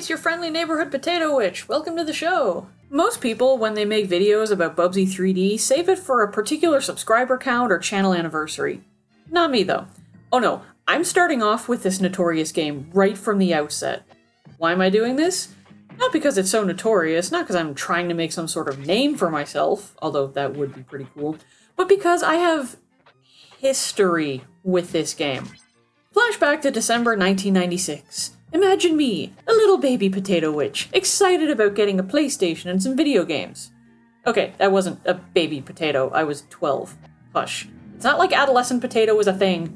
it's your friendly neighborhood potato witch. Welcome to the show. Most people, when they make videos about Bubsy 3D, save it for a particular subscriber count or channel anniversary. Not me, though. Oh no, I'm starting off with this notorious game right from the outset. Why am I doing this? Not because it's so notorious, not because I'm trying to make some sort of name for myself, although that would be pretty cool, but because I have history with this game. Flashback to December 1996. Imagine me, a little baby potato witch, excited about getting a PlayStation and some video games. Okay, that wasn't a baby potato, I was 12. Hush. It's not like adolescent potato was a thing.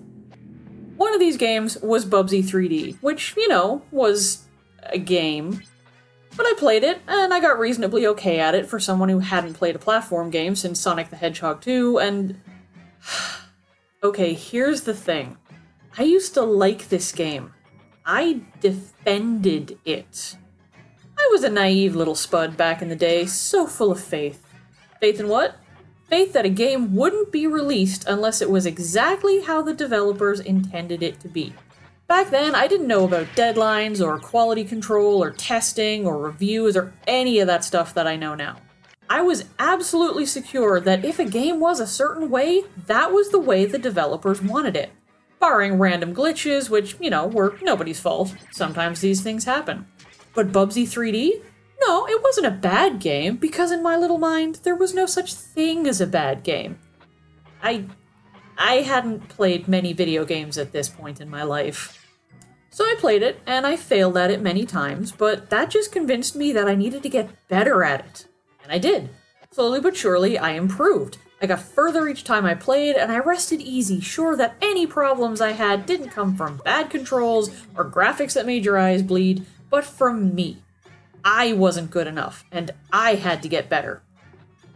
One of these games was Bubsy 3D, which, was a game. But I played it, and I got reasonably okay at it for someone who hadn't played a platform game since Sonic the Hedgehog 2, and... Okay, here's the thing. I used to like this game. I defended it. I was a naive little spud back in the day, so full of faith. Faith in what? Faith that a game wouldn't be released unless it was exactly how the developers intended it to be. Back then, I didn't know about deadlines, or quality control, or testing, or reviews, or any of that stuff that I know now. I was absolutely secure that if a game was a certain way, that was the way the developers wanted it. Barring random glitches, which, were nobody's fault. Sometimes these things happen. But Bubsy 3D? No, it wasn't a bad game, because in my little mind, there was no such thing as a bad game. I hadn't played many video games at this point in my life. So I played it, and I failed at it many times, but that just convinced me that I needed to get better at it. And I did. Slowly but surely, I improved. I got further each time I played, and I rested easy, sure that any problems I had didn't come from bad controls or graphics that made your eyes bleed, but from me. I wasn't good enough, and I had to get better.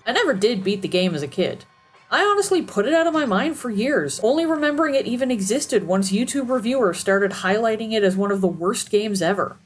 I never did beat the game as a kid. I honestly put it out of my mind for years, only remembering it even existed once YouTube reviewers started highlighting it as one of the worst games ever.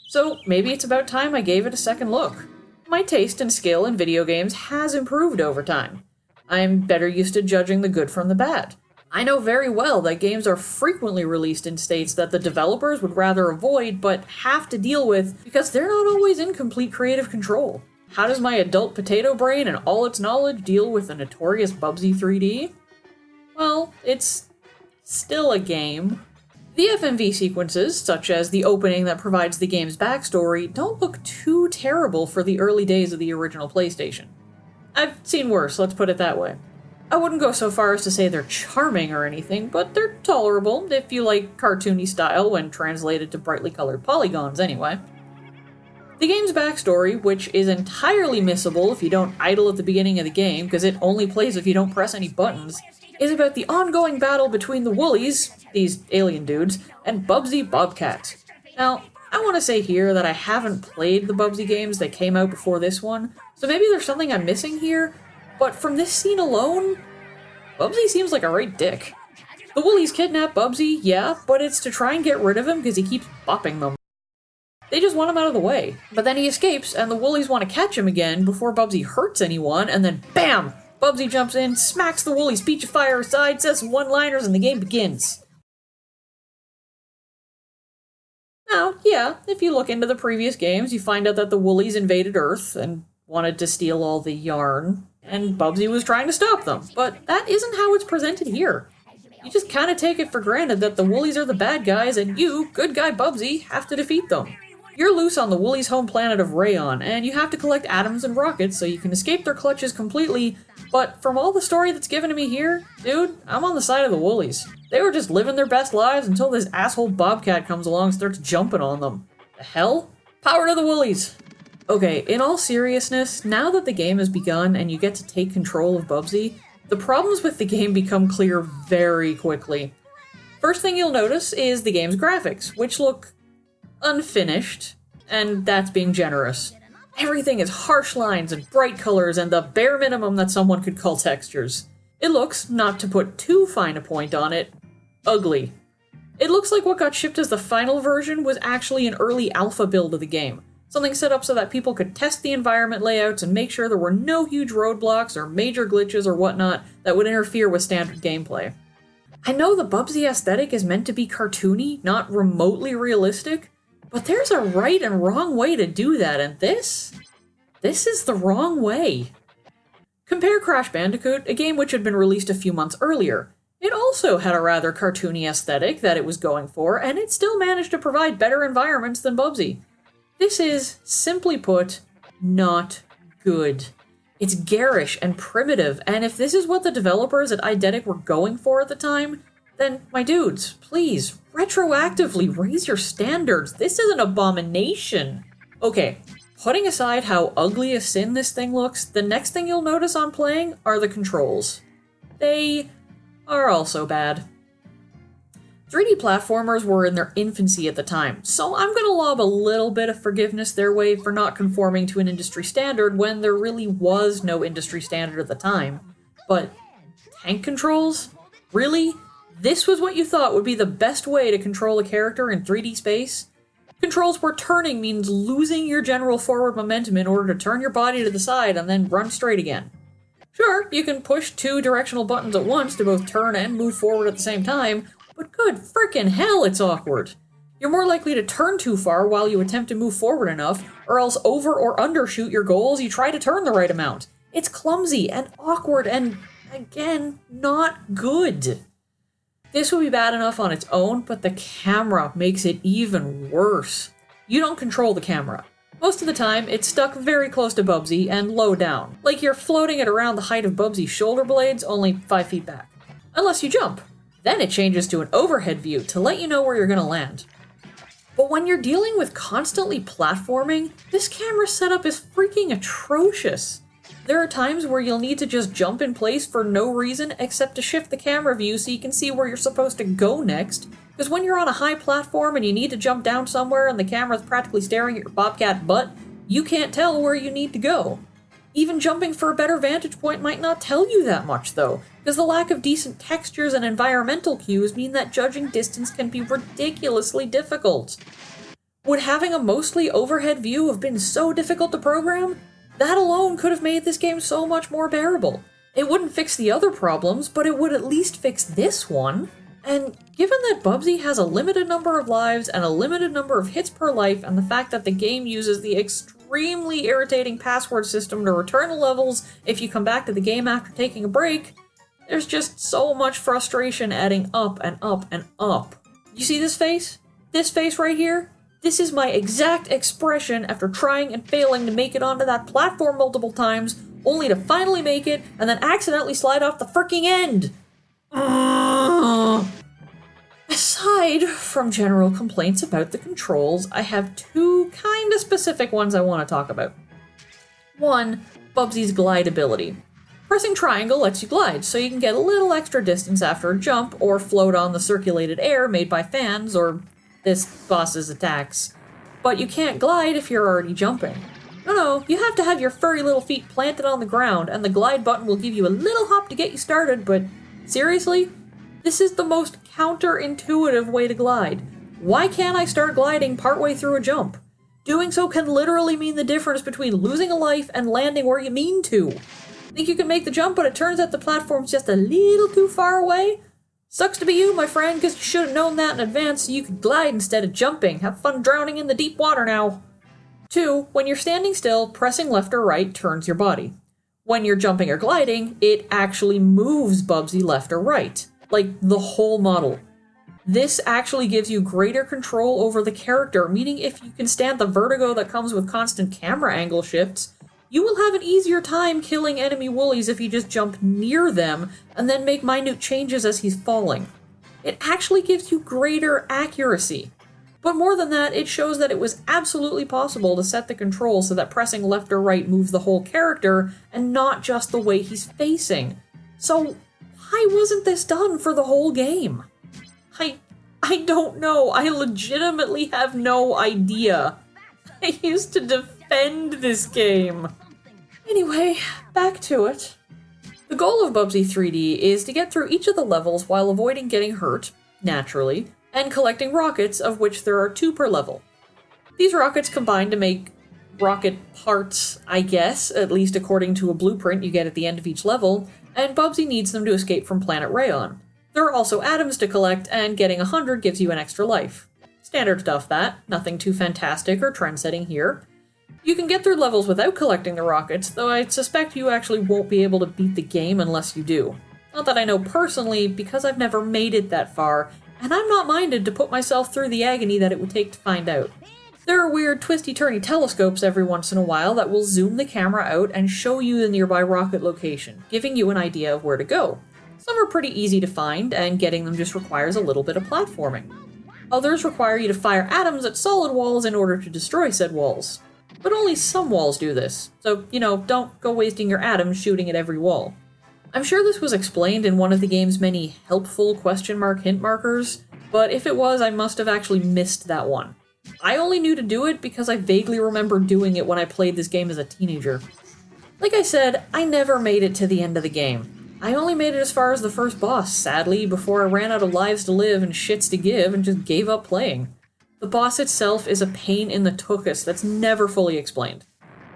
So maybe it's about time I gave it a second look. My taste and skill in video games has improved over time. I'm better used to judging the good from the bad. I know very well that games are frequently released in states that the developers would rather avoid but have to deal with because they're not always in complete creative control. How does my adult potato brain and all its knowledge deal with the notorious Bubsy 3D? Well, it's still a game. The FMV sequences, such as the opening that provides the game's backstory, don't look too terrible for the early days of the original PlayStation. I've seen worse, let's put it that way. I wouldn't go so far as to say they're charming or anything, but they're tolerable if you like cartoony style when translated to brightly colored polygons anyway. The game's backstory, which is entirely missable if you don't idle at the beginning of the game, because it only plays if you don't press any buttons, is about the ongoing battle between the Woolies, these alien dudes, and Bubsy Bobcats. Now, I want to say here that I haven't played the Bubsy games that came out before this one, so maybe there's something I'm missing here, but from this scene alone, Bubsy seems like a right dick. The Woolies kidnap Bubsy, yeah, but it's to try and get rid of him because he keeps bopping them. They just want him out of the way, but then he escapes and the Woolies want to catch him again before Bubsy hurts anyone, and then BAM! Bubsy jumps in, smacks the Woolies' speechifier aside, says some one-liners, and the game begins. Now, yeah, if you look into the previous games, you find out that the Woolies invaded Earth and wanted to steal all the yarn, and Bubsy was trying to stop them, but that isn't how it's presented here. You just kind of take it for granted that the Woolies are the bad guys, and you, good guy Bubsy, have to defeat them. You're loose on the Woolies' home planet of Rayon, and you have to collect atoms and rockets so you can escape their clutches completely, but from all the story that's given to me here, dude, I'm on the side of the Woolies. They were just living their best lives until this asshole Bobcat comes along and starts jumping on them. The hell? Power to the Woolies! Okay, in all seriousness, now that the game has begun and you get to take control of Bubsy, the problems with the game become clear very quickly. First thing you'll notice is the game's graphics, which look unfinished, and that's being generous. Everything is harsh lines and bright colors and the bare minimum that someone could call textures. It looks, not to put too fine a point on it, ugly. It looks like what got shipped as the final version was actually an early alpha build of the game. Something set up so that people could test the environment layouts and make sure there were no huge roadblocks or major glitches or whatnot that would interfere with standard gameplay. I know the Bubsy aesthetic is meant to be cartoony, not remotely realistic, but there's a right and wrong way to do that, and this is the wrong way. Compare Crash Bandicoot, a game which had been released a few months earlier. It also had a rather cartoony aesthetic that it was going for, and it still managed to provide better environments than Bubsy. This is, simply put, not good. It's garish and primitive, and if this is what the developers at Eidetic were going for at the time, then, my dudes, please, retroactively raise your standards. This is an abomination. Okay, putting aside how ugly a sin this thing looks, the next thing you'll notice on playing are the controls. They are also bad. 3D platformers were in their infancy at the time, so I'm gonna lob a little bit of forgiveness their way for not conforming to an industry standard when there really was no industry standard at the time. But tank controls? Really? This was what you thought would be the best way to control a character in 3D space? Controls where turning means losing your general forward momentum in order to turn your body to the side and then run straight again. Sure, you can push 2 directional buttons at once to both turn and move forward at the same time, but good frickin' hell, it's awkward. You're more likely to turn too far while you attempt to move forward enough, or else over or undershoot your goals you try to turn the right amount. It's clumsy and awkward and, again, not good. This would be bad enough on its own, but the camera makes it even worse. You don't control the camera. Most of the time, it's stuck very close to Bubsy and low down, like you're floating it around the height of Bubsy's shoulder blades, only 5 feet back. Unless you jump. Then it changes to an overhead view to let you know where you're gonna land. But when you're dealing with constantly platforming, this camera setup is freaking atrocious. There are times where you'll need to just jump in place for no reason except to shift the camera view so you can see where you're supposed to go next, because when you're on a high platform and you need to jump down somewhere and the camera's practically staring at your bobcat butt, you can't tell where you need to go. Even jumping for a better vantage point might not tell you that much, though, because the lack of decent textures and environmental cues mean that judging distance can be ridiculously difficult. Would having a mostly overhead view have been so difficult to program? That alone could have made this game so much more bearable. It wouldn't fix the other problems, but it would at least fix this one. And given that Bubsy has a limited number of lives and a limited number of hits per life, and the fact that the game uses the extremely irritating password system to return the levels if you come back to the game after taking a break, there's just so much frustration adding up and up and up. You see this face? This face right here? This is my exact expression after trying and failing to make it onto that platform multiple times, only to finally make it and then accidentally slide off the freaking end. Aside from general complaints about the controls, I have 2 kinda specific ones I want to talk about. 1, Bubsy's glide ability. Pressing triangle lets you glide, so you can get a little extra distance after a jump, or float on the circulated air made by fans, or this boss's attacks. But you can't glide if you're already jumping. No, you have to have your furry little feet planted on the ground, and the glide button will give you a little hop to get you started, but seriously? This is the most counterintuitive way to glide. Why can't I start gliding partway through a jump? Doing so can literally mean the difference between losing a life and landing where you mean to. Think you can make the jump, but it turns out the platform's just a little too far away? Sucks to be you, my friend, because you should have known that in advance so you could glide instead of jumping. Have fun drowning in the deep water now. 2, when you're standing still, pressing left or right turns your body. When you're jumping or gliding, it actually moves Bubsy left or right. Like, the whole model. This actually gives you greater control over the character, meaning if you can stand the vertigo that comes with constant camera angle shifts, you will have an easier time killing enemy woolies if you just jump near them and then make minute changes as he's falling. It actually gives you greater accuracy. But more than that, it shows that it was absolutely possible to set the control so that pressing left or right moves the whole character and not just the way he's facing. So why wasn't this done for the whole game? I don't know. I legitimately have no idea. I used to defend this game. Anyway, back to it. The goal of Bubsy 3D is to get through each of the levels while avoiding getting hurt, naturally, and collecting rockets, of which there are 2 per level. These rockets combine to make rocket parts, I guess, at least according to a blueprint you get at the end of each level, and Bubsy needs them to escape from Planet Rayon. There are also atoms to collect, and getting 100 gives you an extra life. Standard stuff that, nothing too fantastic or trend-setting here. You can get through levels without collecting the rockets, though I suspect you actually won't be able to beat the game unless you do. Not that I know personally, because I've never made it that far, and I'm not minded to put myself through the agony that it would take to find out. There are weird twisty-turny telescopes every once in a while that will zoom the camera out and show you the nearby rocket location, giving you an idea of where to go. Some are pretty easy to find, and getting them just requires a little bit of platforming. Others require you to fire atoms at solid walls in order to destroy said walls. But only some walls do this, so, don't go wasting your atoms shooting at every wall. I'm sure this was explained in one of the game's many helpful question mark hint markers, but if it was, I must have actually missed that one. I only knew to do it because I vaguely remember doing it when I played this game as a teenager. Like I said, I never made it to the end of the game. I only made it as far as the first boss, sadly, before I ran out of lives to live and shits to give and just gave up playing. The boss itself is a pain in the tuchus that's never fully explained.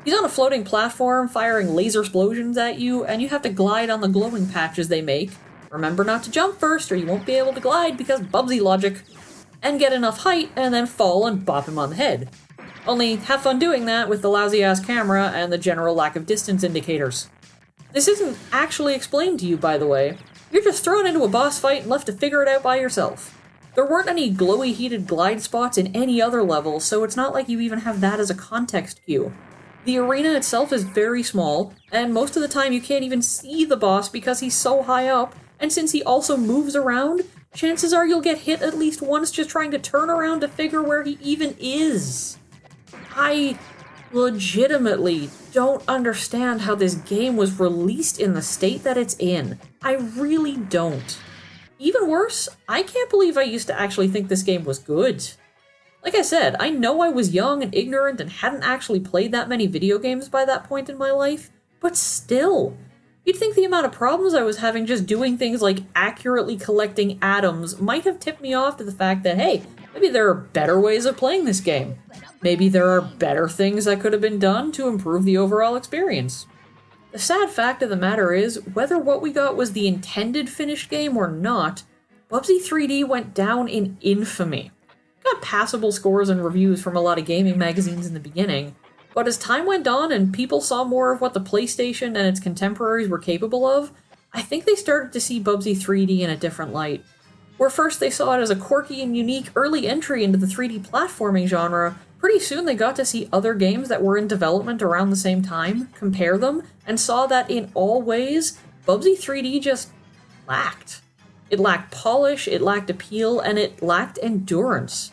He's on a floating platform, firing laser explosions at you, and you have to glide on the glowing patches they make. Remember not to jump first, or you won't be able to glide because Bubsy logic. And get enough height, and then fall and bop him on the head. Only have fun doing that with the lousy-ass camera and the general lack of distance indicators. This isn't actually explained to you, by the way. You're just thrown into a boss fight and left to figure it out by yourself. There weren't any glowy heated glide spots in any other level, so it's not like you even have that as a context cue. The arena itself is very small, and most of the time you can't even see the boss because he's so high up, and since he also moves around, chances are you'll get hit at least once just trying to turn around to figure where he even is. I legitimately don't understand how this game was released in the state that it's in. I really don't. Even worse, I can't believe I used to actually think this game was good. Like I said, I know I was young and ignorant and hadn't actually played that many video games by that point in my life, but still. You'd think the amount of problems I was having just doing things like accurately collecting atoms might have tipped me off to the fact that, hey, maybe there are better ways of playing this game. Maybe there are better things that could have been done to improve the overall experience. The sad fact of the matter is, whether what we got was the intended finished game or not, Bubsy 3D went down in infamy. Got passable scores and reviews from a lot of gaming magazines in the beginning, but as time went on and people saw more of what the PlayStation and its contemporaries were capable of, I think they started to see Bubsy 3D in a different light. Where first they saw it as a quirky and unique early entry into the 3D platforming genre, pretty soon they got to see other games that were in development around the same time, compare them, and saw that in all ways, Bubsy 3D just lacked. It lacked polish, it lacked appeal, and it lacked endurance.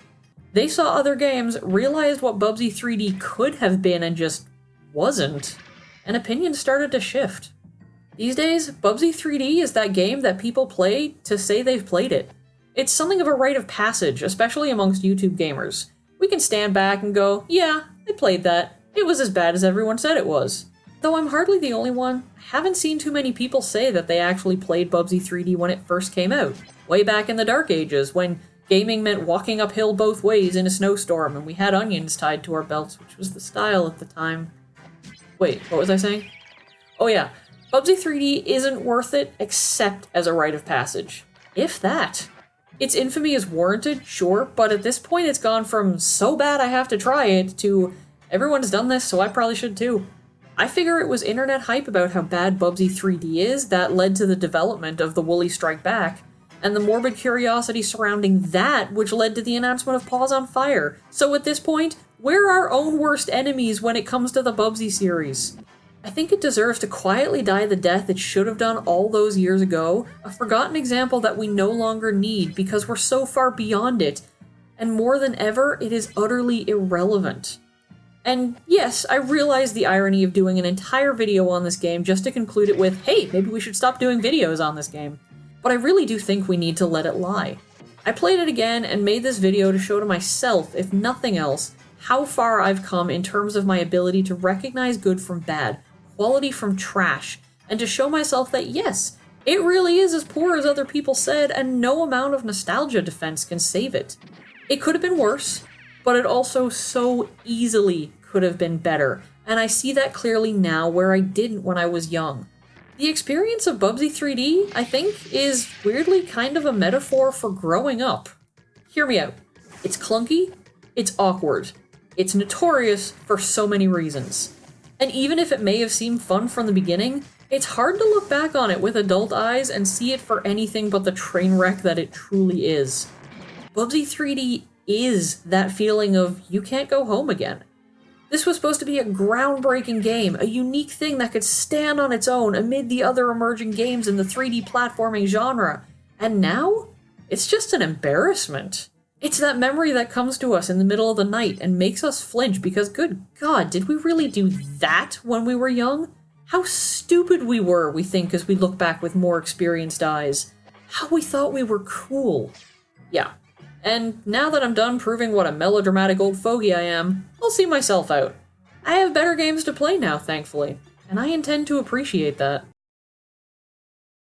They saw other games, realized what Bubsy 3D could have been, and just wasn't, and opinions started to shift. These days, Bubsy 3D is that game that people play to say they've played it. It's something of a rite of passage, especially amongst YouTube gamers. We can stand back and go, yeah, I played that. It was as bad as everyone said it was. Though I'm hardly the only one, I haven't seen too many people say that they actually played Bubsy 3D when it first came out, way back in the dark ages, when gaming meant walking uphill both ways in a snowstorm and we had onions tied to our belts, which was the style at the time. Wait, what was I saying? Oh yeah, Bubsy 3D isn't worth it except as a rite of passage. If that. Its infamy is warranted, sure, but at this point it's gone from so bad I have to try it to everyone's done this so I probably should too. I figure it was internet hype about how bad Bubsy 3D is that led to the development of the Woolly Strike Back, and the morbid curiosity surrounding that which led to the announcement of Paws on Fire. So at this point, we're our own worst enemies when it comes to the Bubsy series. I think it deserves to quietly die the death it should have done all those years ago, a forgotten example that we no longer need because we're so far beyond it, and more than ever, it is utterly irrelevant. And yes, I realize the irony of doing an entire video on this game just to conclude it with, hey, maybe we should stop doing videos on this game. But I really do think we need to let it lie. I played it again and made this video to show to myself, if nothing else, how far I've come in terms of my ability to recognize good from bad, quality from trash, and to show myself that yes, it really is as poor as other people said, and no amount of nostalgia defense can save it. It could have been worse, but it also so easily could have been better, and I see that clearly now where I didn't when I was young. The experience of Bubsy 3D, I think, is weirdly kind of a metaphor for growing up. Hear me out. It's clunky, it's awkward, it's notorious for so many reasons. And even if it may have seemed fun from the beginning, it's hard to look back on it with adult eyes and see it for anything but the train wreck that it truly is. Bubsy 3D is that feeling of you can't go home again. This was supposed to be a groundbreaking game, a unique thing that could stand on its own amid the other emerging games in the 3D platforming genre. And now, it's just an embarrassment. It's that memory that comes to us in the middle of the night and makes us flinch because, good God, did we really do that when we were young? How stupid we were, we think, as we look back with more experienced eyes. How we thought we were cool. Yeah. And now that I'm done proving what a melodramatic old fogey I am, I'll see myself out. I have better games to play now, thankfully, and I intend to appreciate that.